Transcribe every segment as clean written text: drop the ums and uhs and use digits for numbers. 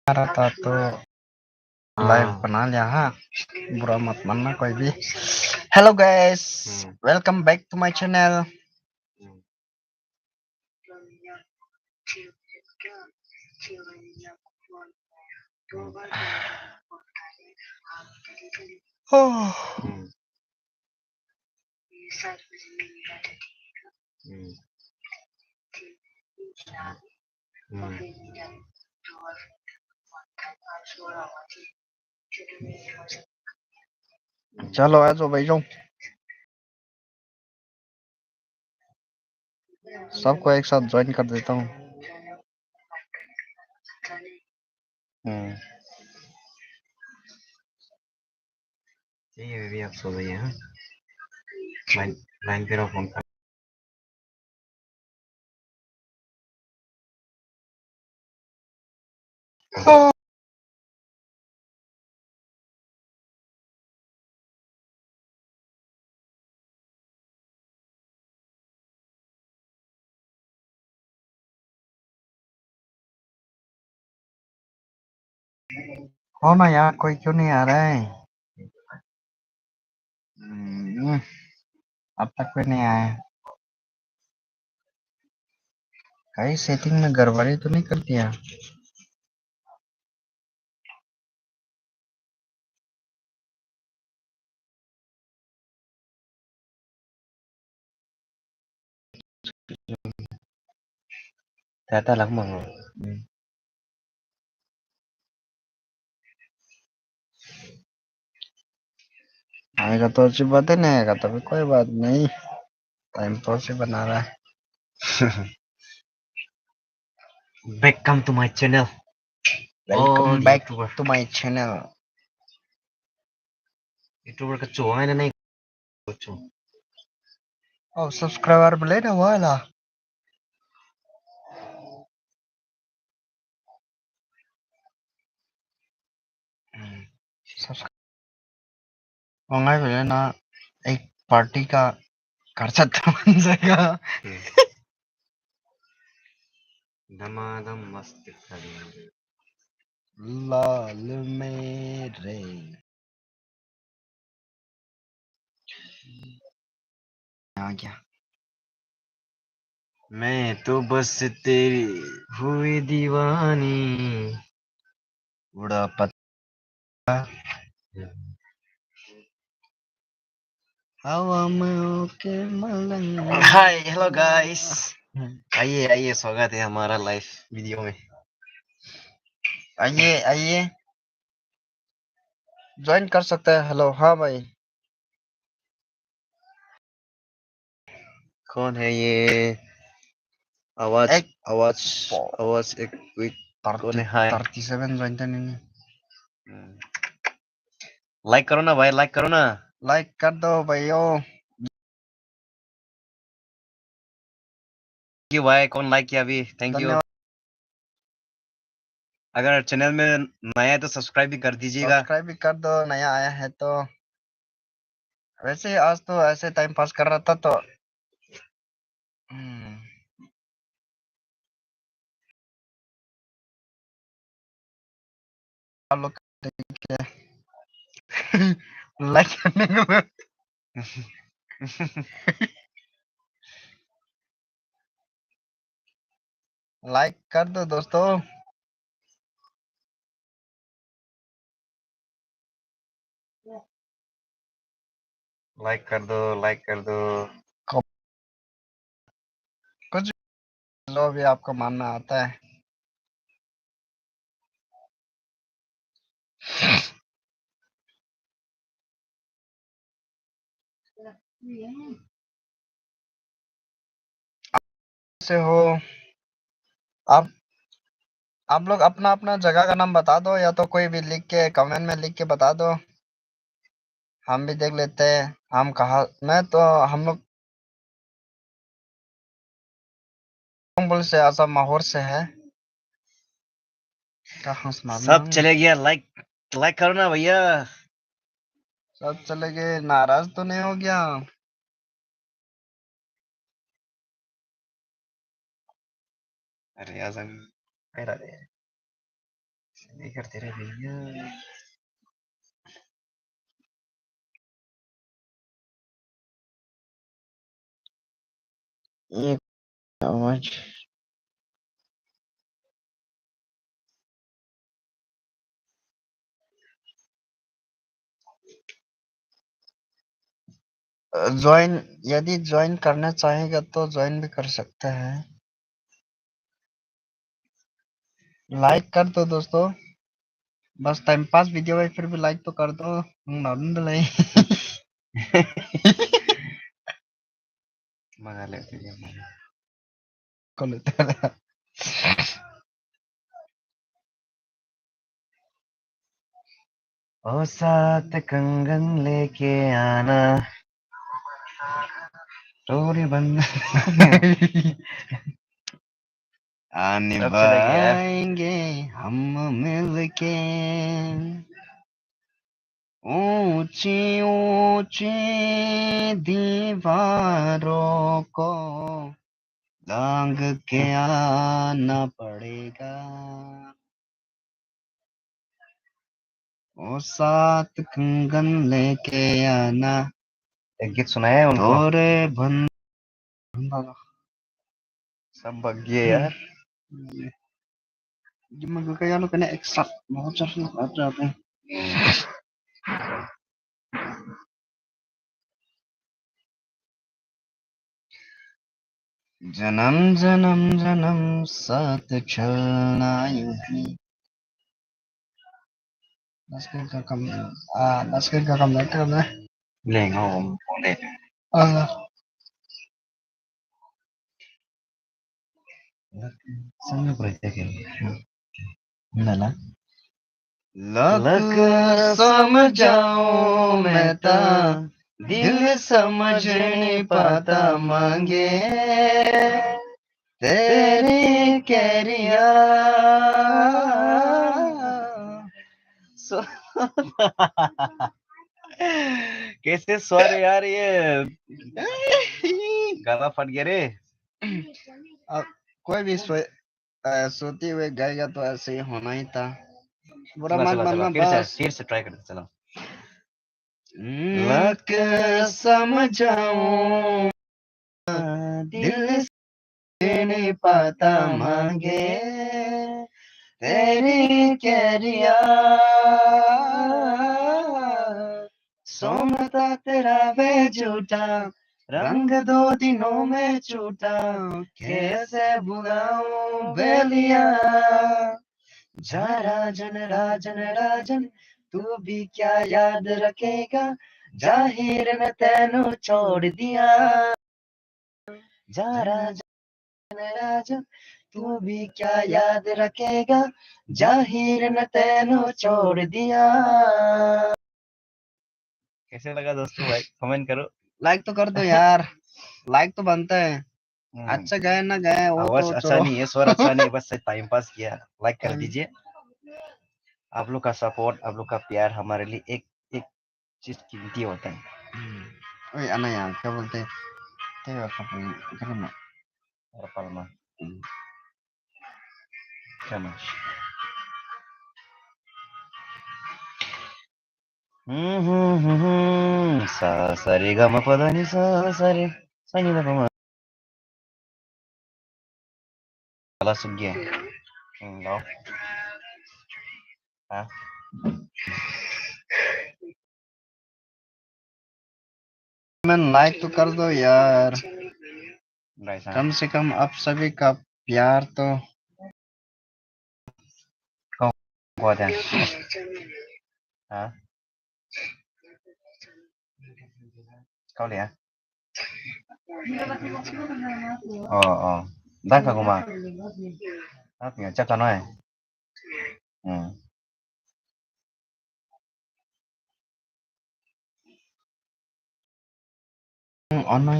आ रहा था तो लाइव बना लिया। हाँ, बुरा मत मानना कोई भी। Hello guys, welcome back to my channel. चलो आ जाओ भाई, जाओ सबको एक साथ ज्वाइन कर देता हूँ। ये भी आप सो गई हैं? लाइन पे रहो फोन का। हो ना यार, कोई क्यों नहीं आ रहा है? अब तक कोई नहीं आया है। कहीं सेटिंग में गड़बड़ी तो नहीं कर दिया? Data lắm mọi người. आएगा तो अच्छी बात है, नहीं आएगा तो भी कोई बात नहीं। टाइम तो से बना रहा है। Welcome to my channel. Welcome All back YouTuber. To my channel. YouTuber का चो है ना नहीं कुछ. Oh, subscriber boleh dah wala. Ssubscriber boleh ना एक पार्टी का खर्चा तो बन जाएगा। धमाधम मस्त करेंगे. लाल मेरे आ गया। मैं तो बस तेरी हुई दीवानी. उड़ा पत्ता हवा में ओके मलंग। Hi hello guys. आइए आइए, स्वागत है हमारा लाइव वीडियो में. आइए आइए, ज्वाइन कर सकते हैं। हेलो, हाँ भाई। कौन है ये? आवाज एक आवाज आवाज एक क्विक. कौन है? हाय. 37 ज्वाइन था नहीं। लाइक करो ना भाई, लाइक करो ना. लाइक कर दो भाइयों। क्यों भाई, कौन लाइक किया अभी? Thank you. धन्यवाद। अगर चैनल में नया है तो सब्सक्राइब भी कर दीजिएगा. सब्सक्राइब भी कर दो, नया आया है तो। वैसे आज तो ऐसे टाइम पास कर रहा था तो आप लोग लाइक करने को लाइक कर दो दोस्तों। लाइक कर दो, लाइक कर दो. कुछ जो भी आपको मानना आता है। से हो आप आप लोग अपना अपना जगह का नाम बता दो, या तो कोई भी लिख के कमेंट में लिख के बता दो, हम भी देख लेते हैं। हम कहा मैं तो हम लोग बोल से आसाम माहौर से है। कहाँ से मालूम? सब चले गया. लाइक लाइक करो ना भैया. सब चले गए, नाराज तो नहीं हो गया? अरे आजम. नहीं करते रहे भैया। एक आवाज ज्वाइन, यदि ज्वाइन करना चाहेगा तो ज्वाइन भी कर सकते हैं। लाइक कर दो दोस्तों, बस टाइम पास वीडियो है फिर भी लाइक तो कर दो। मंगा लेते हैं। ओ साथ कंगन लेके आना, टोरी बंद निभाएंगे हम मिलके ऊंची ऊंची दीवारों को लांग के आना पड़ेगा। ओ साथ कंगन लेके आना। एक गीत सुनाया है उनको, तोरे बंद सब बग गए यार। Gimana kayak lu kena eksak voucher lu ada apa? जन्म जन्म जन्म साथ चलना यूं ही। basket का कम basket का कम बैठा है। लेंगा वो बोले संग प्रत्येक ना लक समझाओ मैं ता दिल समझ नहीं पाता मांगे तेरी कैरिया। कैसे स्वर यार ये, गला फट गया रे। अब कोई भी सोते हुए गाएगा तो ऐसे ही होना ही था। बुरा चला मत चला चला, मानना बस। फिर से ट्राई करते चलो। लक समझाऊं दिल से नहीं पाता मांगे तेरी कैरिया। सोनता तेरा वे झूठा रंग दो दिनों में छूटा कैसे बुलाऊं बेलिया। जा राजन राजन राजन तू भी क्या याद रखेगा जाहिर ने तेनू छोड़ दिया। जा राजन राजन तू भी क्या याद रखेगा जाहिर ने तेनू छोड़ दिया। कैसे लगा दोस्तों, भाई कमेंट करो। लाइक तो कर दो यार, लाइक तो बनता है। अच्छा गए ना गए वो आवाज तो अच्छा छोड़ो। नहीं है, स्वर अच्छा नहीं है, बस टाइम पास किया। लाइक कर दीजिए। आप लोग का सपोर्ट, आप लोग का प्यार हमारे लिए एक एक चीज कीमती होता है। ओए अना यार क्या बोलते हैं तेरा कपड़ा और पलमा चलो। सा सा रे ग म प ध नि सा सा रे सा नि ध प म। गला सूख गया है। लाओ। हाँ मैं लाइक तो कर दो यार, राइस हाँ कम से कम आप सभी का प्यार तो। को ध्यान हाँ kau lihat oh oh dah ka kuma ah punya cak kan hmm ono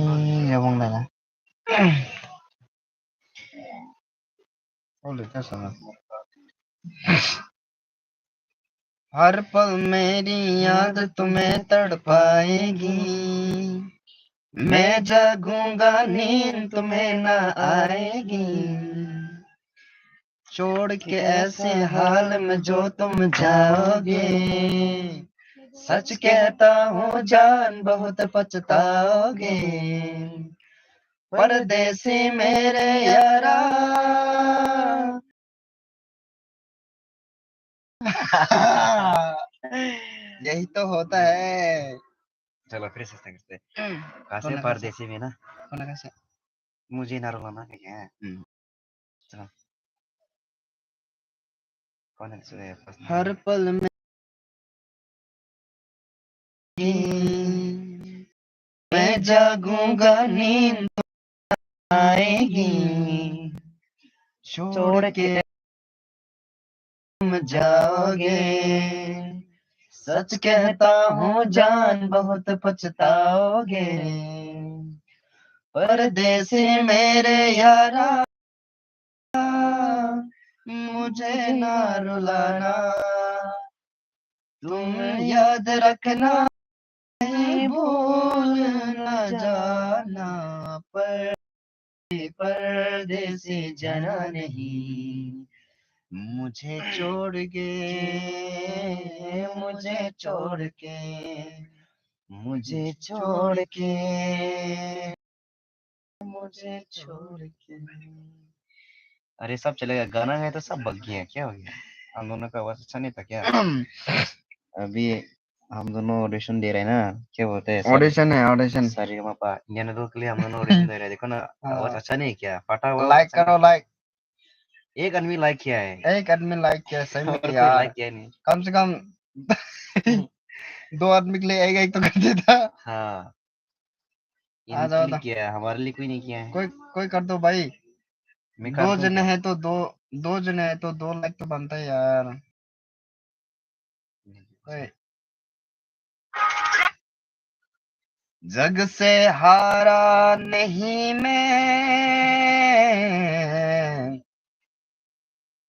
ya bang Lala. Oh lihat sama. हर पल मेरी याद तुम्हें तड़पाएगी मैं जागूंगा नींद तुम्हें ना आएगी छोड़ के ऐसे हाल में जो तुम जाओगे, सच कहता हूँ जान बहुत पछताओगे, परदेसी मेरे यारा। यही तो होता है। चलो फिर से करते हैं। कैसे कौन परदेसी में ना कैसे मुझे ना रुलाना क्या है। चलो कौन है हर पल में मैं जागूंगा नींद आएगी, छोड़ के तुम जाओगे, सच कहता हूँ जान बहुत पछताओगे, परदेसी मेरे यारा, मुझे ना रुलाना, तुम याद रखना, नहीं भूल न जाना, परदेसी जाना नहीं, मुझे छोड़ के, मुझे छोड़ के, मुझे छोड़ के, मुझे छोड़ के। अरे सब चलेगा, गाना है तो सब बग गया, क्या हो गया? हम दोनों का आवाज अच्छा नहीं था क्या? अभी हम दोनों ऑडिशन दे रहे हैं ना, क्या बोलते हैं, ऑडिशन है, ऑडिशन। सारेगामापा इंडियन आइडल के लिए हम दोनों ऑडिशन दे रहे हैं। देखो ना, आवाज अच्छा नहीं है क्या? फटा हुआ लाइक करो, लाइक। एक आदमी लाइक किया है, एक आदमी लाइक किया, सही में और कोई यार। लाइक किया नहीं। कम से कम 2 आदमी के लिए एक एक तो कर देता। हाँ, आ जाओ इनके लिए तो किया है, हमारे लिए कोई नहीं किया है। कोई कर दो भाई। मैं 2 कर दूं जने क्या? हैं तो 2 जने हैं तो 2 लाइक तो बनता है यार। कोई जग से हारा नहीं मैं,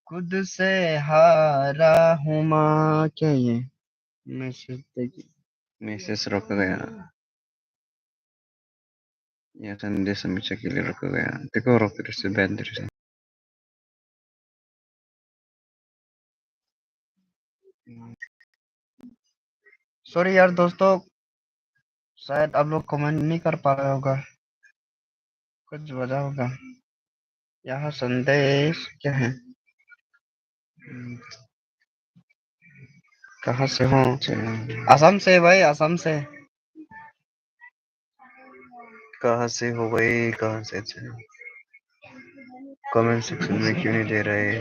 खुद से हारा हूँ माँ। क्या ये मैसेज रुक गया, यह संदेश समीक्षा के लिए रुक गया। देखो रुक फिर से बैठ से। सॉरी यार दोस्तों, शायद आप लोग कमेंट नहीं कर पा रहे होगा, कुछ वजह होगा। यहाँ संदेश क्या है? कहाँ से हो? असम से भाई, असम से। कहाँ से हो भाई, कहाँ से? कमेंट सेक्शन में क्यों नहीं दे रहे?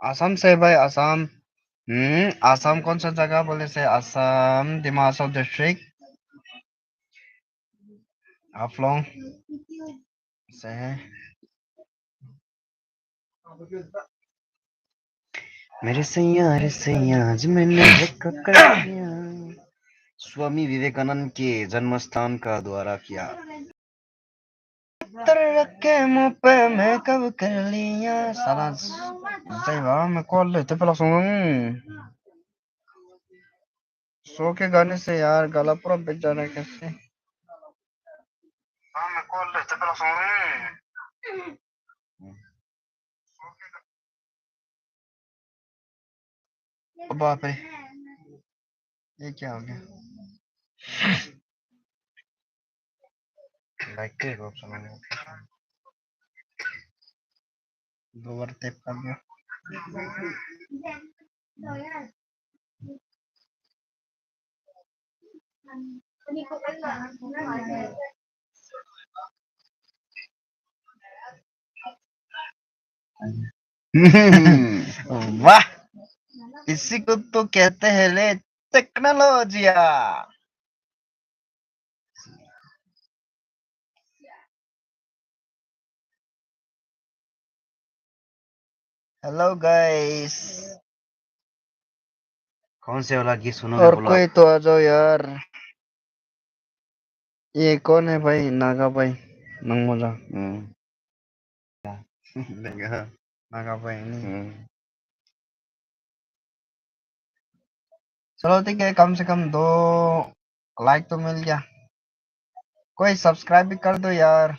असम से भाई, असम। असम कौन सा जगह बोले से? असम दिमापुर डिस्ट्रिक्ट, हाफलोंग से है। मेरे सैया आज मैंने धक्का कर दिया। स्वामी विवेकानंद के जन्म स्थान का द्वारा किया। रख के मुंह पे मैं कब कर लिया साला। सही बात, मैं कॉल लेते पहला सुन। सो के गाने से यार गला पूरा बिक जा रहा है कैसे। हाँ, मैं कॉल लेते पहला सुन। ओ बाप रे, ये क्या हो गया? लाइक के ऑप्शन आ गया, 2 बार टैप कर दिया। वाह, इसी को तो कहते हैं ले टेक्नोलॉजिया। हेलो गाइस, कौन से वाला गीत सुनोगे और बोलो कोई आप? तो आ जाओ यार। ये कौन है भाई? नागा भाई, नंगमोजा। नागा भाई नहीं। चलो ठीक है, कम से कम 2 लाइक तो मिल गया। कोई सब्सक्राइब भी कर दो यार।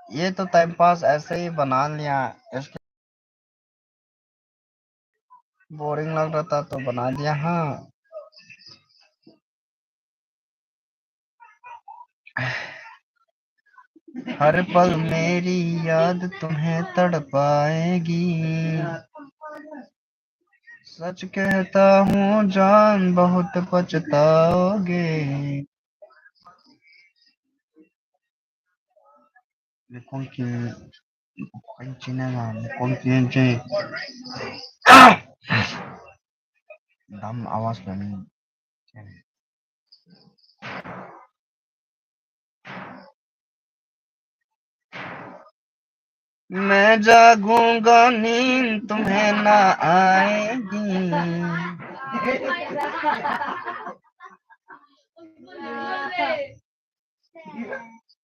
ये तो टाइम पास ऐसे ही बना लिया, इसके बोरिंग लग रहा था तो बना दिया। हाँ, हर पल मेरी याद तुम्हें तड़पाएगी, सच कहता हूँ जान बहुत पछताओगे। ये कौन की कौन ची दम आवाज बनी। मैं जागूंगा नींद तुम्हें ना आएगी,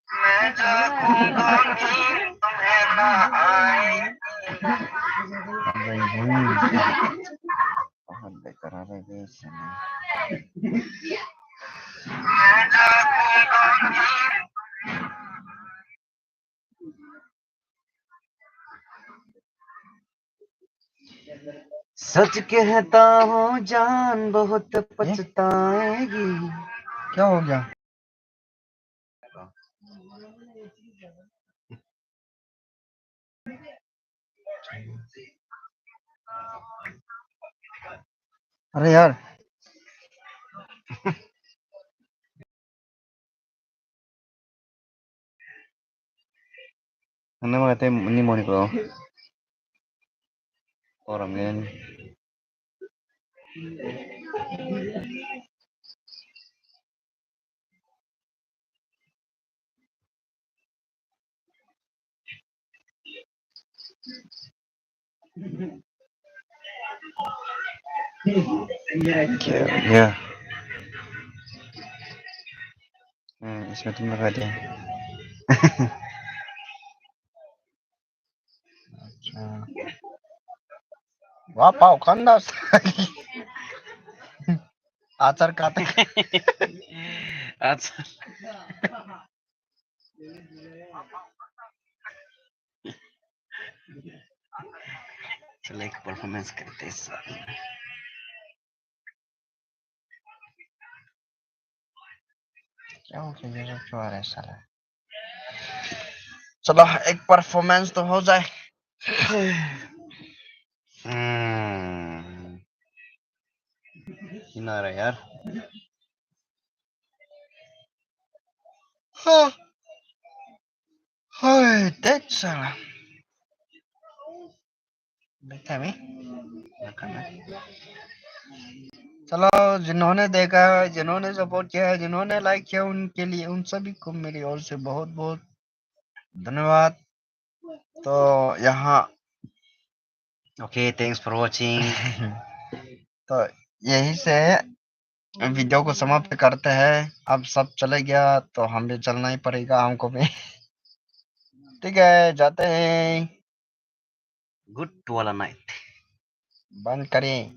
मैं जागूंगा नींद तुम्हें ना आएगी। बहुत बेकरार है ये समय। मैं जागूंगा नींद। सच कहता हूँ जान बहुत पछताएगी। क्या हो गया? अरे यार Ano mga tayo, ni Monica? Orang yan. Yeah. इसमें तुम लगा दिया। अच्छा, वाह पाव खंडा आचार खाते। अच्छा। चलो एक परफॉर्मेंस करते हैं इस बार। क्या हो गया ये क्यों आ रहा है साला? चलो एक परफॉर्मेंस तो हो जाए। ना रहा यार। हाँ, हाय देख साला देखता है चलो, जिन्होंने देखा है, जिन्होंने सपोर्ट किया है, जिन्होंने लाइक किया, उनके लिए, उन सभी को मेरी ओर से बहुत बहुत धन्यवाद। तो यहाँ ओके, थैंक्स फॉर वाचिंग। तो यही से वीडियो को समाप्त करते हैं। अब सब चले गया तो हम भी चलना ही पड़ेगा, हमको भी। ठीक है, जाते हैं। गुड वाला नाइट। बंद करें।